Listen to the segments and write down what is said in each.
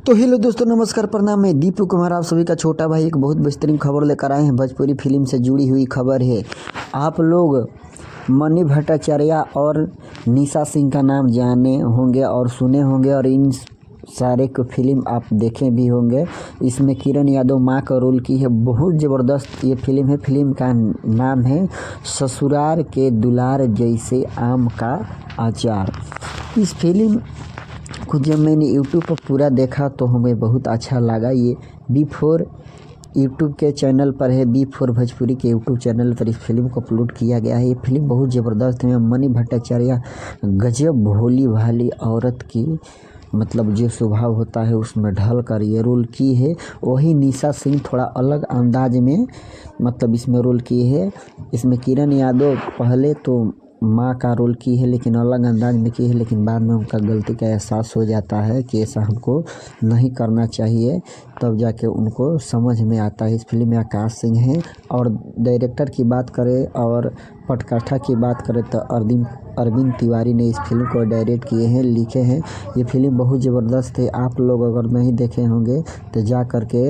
तो हेलो दोस्तों, नमस्कार, प्रणाम। मैं दीपू कुमार, आप सभी का छोटा भाई। एक बहुत बेहतरीन खबर लेकर आए हैं। भोजपुरी फिल्म से जुड़ी हुई खबर है। आप लोग मनी भट्टाचार्य और निशा सिंह का नाम जाने होंगे और सुने होंगे, और इन सारे को फिल्म आप देखे भी होंगे। इसमें किरण यादव माँ का रोल की है। बहुत ज़बरदस्त ये फिल्म है। फिल्म का नाम है ससुराल के दुलार जैसे आम का अचार। इस फिल्म को जब मैंने यूट्यूब पर पूरा देखा तो हमें बहुत अच्छा लगा। ये B4 यूट्यूब के चैनल पर है। B4 भोजपुरी के यूट्यूब चैनल पर इस फिल्म को अपलोड किया गया है। ये फिल्म बहुत ज़बरदस्त है। मनी भट्टाचार्य गजब भोली भाली औरत की मतलब जो स्वभाव होता है उसमें ढल कर ये रोल की है। वही निशा सिंह थोड़ा अलग अंदाज में मतलब इसमें रोल की है। इसमें किरण यादव पहले तो माँ का रोल की है, लेकिन अलग अंदाज में की है, लेकिन बाद में उनका गलती का एहसास हो जाता है कि ऐसा हमको नहीं करना चाहिए। तब जाके उनको समझ में आता है। इस फिल्म में आकाश सिंह हैं। और डायरेक्टर की बात करें और पटकथा की बात करें तो अरविंद तिवारी ने इस फिल्म को डायरेक्ट किए हैं, लिखे हैं। ये फिल्म बहुत ज़बरदस्त है। आप लोग अगर नहीं देखे होंगे तो जा कर के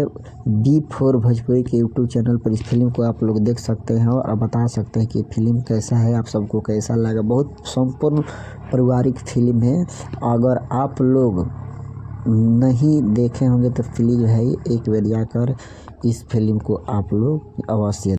B4 भोजपुरी के यूट्यूब चैनल पर इस फिल्म को आप लोग देख सकते हैं और बता सकते हैं कि फिल्म कैसा है, आप सबको कैसा लगा। बहुत संपूर्ण पारिवारिक फिल्म है। अगर आप लोग नहीं देखे होंगे तो प्लीज़ भाई एक बार जाकर इस फिल्म को आप लोग अवश्य